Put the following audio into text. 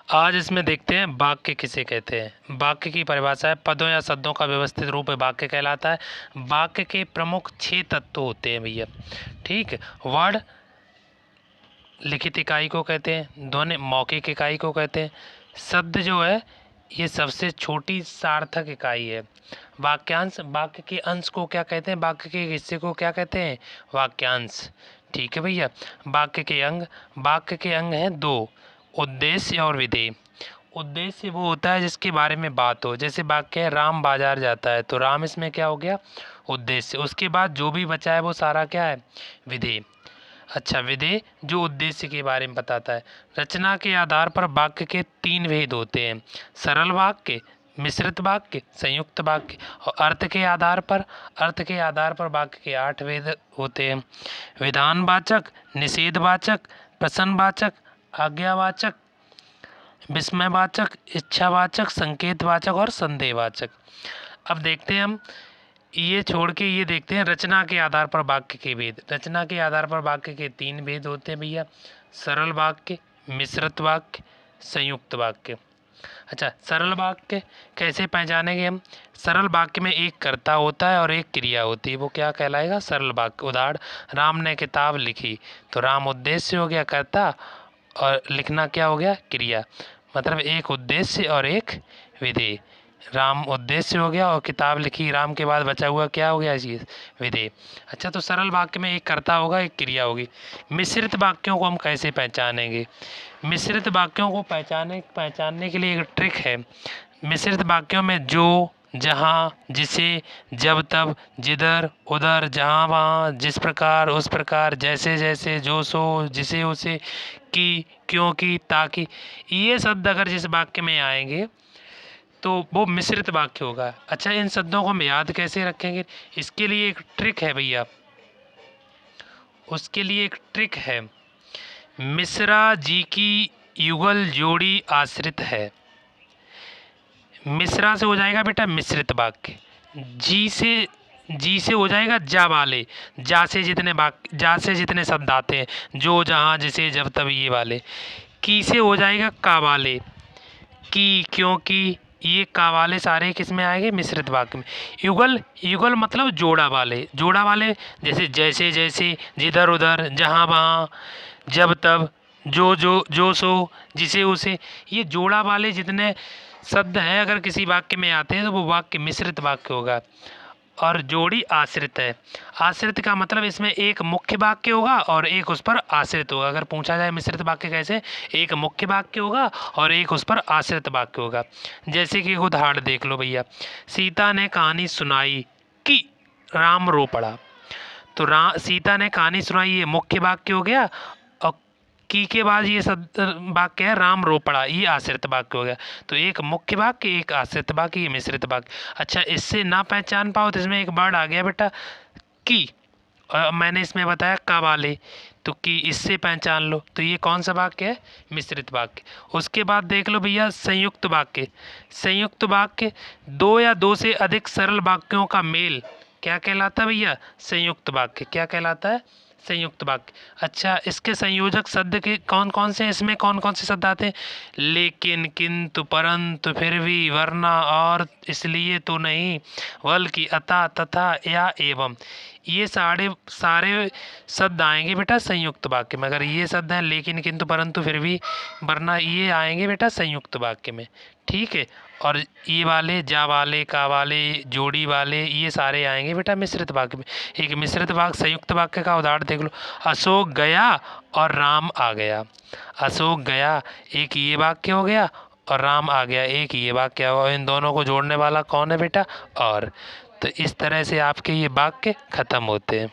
आज इसमें देखते हैं वाक्य किसे कहते हैं। वाक्य की परिभाषा है, पदों या शब्दों का व्यवस्थित रूप वाक्य कहलाता है। वाक्य के प्रमुख 6 तत्व होते हैं भैया, ठीक। वर्ड लिखित इकाई को कहते हैं, ध्वनि मौखिक इकाई को कहते हैं, शब्द जो है ये सबसे छोटी सार्थक इकाई है। वाक्यांश वाक्य के अंश को क्या कहते हैं, वाक्य के हिस्से को क्या कहते हैं, वाक्यांश, ठीक है भैया। वाक्य के अंग हैं 2, उद्देश्य और विधेय। उद्देश्य वो होता है जिसके बारे में बात हो, जैसे वाक्य है राम बाजार जाता है, तो राम इसमें क्या हो गया, उद्देश्य। उसके बाद जो भी बचा है वो सारा क्या है, विधेय। अच्छा, विधेय जो उद्देश्य के बारे में बताता है। रचना के आधार पर वाक्य के 3 भेद होते हैं, सरल वाक्य, मिश्रित वाक्य, संयुक्त वाक्य। और अर्थ के आधार पर वाक्य के 8 भेद होते हैं, विधानवाचक, निषेधवाचक, प्रश्नवाचक, आज्ञावाचक, विस्मयवाचक, इच्छावाचक, संकेतवाचक और संदेहवाचक। अब देखते हैं हम ये छोड़ के ये देखते हैं रचना के आधार पर वाक्य के भेद। रचना के आधार पर वाक्य के 3 भेद होते हैं भैया, सरल वाक्य, मिश्रित वाक्य, संयुक्त वाक्य। अच्छा, सरल वाक्य कैसे पहचानेंगे हम। सरल वाक्य में एक कर्ता होता है और एक क्रिया होती है, वो क्या कहलाएगा, सरल वाक्य। उदाहरण, राम ने किताब लिखी, तो राम उद्देश्य हो गया कर्ता और लिखना क्या हो गया, क्रिया। मतलब एक उद्देश्य और एक विधेय। राम उद्देश्य हो गया और किताब लिखी, राम के बाद बचा हुआ क्या हो गया, चीज़ विधेय। अच्छा, तो सरल वाक्य में एक कर्ता होगा, एक क्रिया होगी। मिश्रित वाक्यों को हम कैसे पहचानेंगे। मिश्रित वाक्यों को पहचानने के लिए एक ट्रिक है। मिश्रित वाक्यों में जो, जहाँ, जिसे, जब तब, जिधर उधर, जहाँ वहाँ, जिस प्रकार उस प्रकार, जैसे जैसे, जो सो, जिसे उसे, की, क्योंकि, ताकि, ये शब्द अगर जिस वाक्य में आएंगे तो वो मिश्रित वाक्य होगा। अच्छा, इन शब्दों को हम याद कैसे रखेंगे, इसके लिए एक ट्रिक है भैया, उसके लिए एक ट्रिक है। मिश्रा जी की युगल जोड़ी आश्रित है। मिश्रा से हो जाएगा बेटा मिश्रित वाक्य, जी से हो जाएगा जा वाले, जा से जितने शब्द आते हैं, जो, जहाँ, जिसे, जब तब, ये वाले। की से हो जाएगा का वाले, की, क्योंकि, ये का वाले सारे किस में आएंगे, मिश्रित वाक्य में। युगल मतलब जोड़ा वाले, जैसे जैसे जैसे, जिधर उधर, जहाँ वहाँ, जब तब, जो सो, जिसे उसे, ये जोड़ा वाले जितने शब्द हैं अगर किसी वाक्य में आते हैं तो वो वाक्य मिश्रित वाक्य होगा। और जोड़ी आश्रित है। आश्रित का मतलब इसमें एक मुख्य वाक्य होगा और एक उस पर आश्रित होगा। अगर पूछा जाए मिश्रित वाक्य कैसे, एक मुख्य वाक्य होगा और एक उस पर आश्रित वाक्य होगा। जैसे कि उदाहरण देख लो भैया, सीता ने कहानी सुनाई कि राम रो पड़ा, तो सीता ने कहानी सुनाई ये मुख्य वाक्य हो गया, और की के बाद ये शब्द वाक्य है राम रो पड़ा, ये आश्रित वाक्य हो गया। तो एक मुख्य वाक्य, एक आश्रित वाक्य, ये मिश्रित वाक्य। अच्छा, इससे ना पहचान पाओ तो इसमें एक वर्ड आ गया बेटा की, और मैंने इसमें बताया का वाले, तो की इससे पहचान लो, तो ये कौन सा वाक्य है, मिश्रित वाक्य। उसके बाद देख लो भैया संयुक्त वाक्य। संयुक्त वाक्य 2 या 2 से अधिक सरल वाक्यों का मेल क्या कहलाता है भैया, संयुक्त वाक्य। क्या कहलाता है, संयुक्त वाक्य। अच्छा, इसके संयोजक शब्द के कौन कौन से हैं, इसमें कौन कौन से शब्द आते हैं, लेकिन, किंतु, परंतु, फिर भी, वरना, और, इसलिए, तो नहीं, बल्कि, अतः, तथा, या, एवं। ये सारे शब्द आएंगे बेटा संयुक्त वाक्य में। अगर ये शब्द हैं लेकिन, किंतु, परंतु, फिर भी, वरना, ये आएंगे बेटा संयुक्त वाक्य में, ठीक है। और ये वाले, जा वाले, का वाले, जोड़ी वाले, ये सारे आएंगे बेटा मिश्रित वाक्य में। एक मिश्रित वाक्य संयुक्त वाक्य का उदाहरण देख लो, अशोक गया और राम आ गया। अशोक गया एक ये वाक्य हो गया और राम आ गया एक ये वाक्य हुआ। इन दोनों को जोड़ने वाला कौन है बेटा, और। तो इस तरह से आपके ये वाक्य खत्म होते हैं।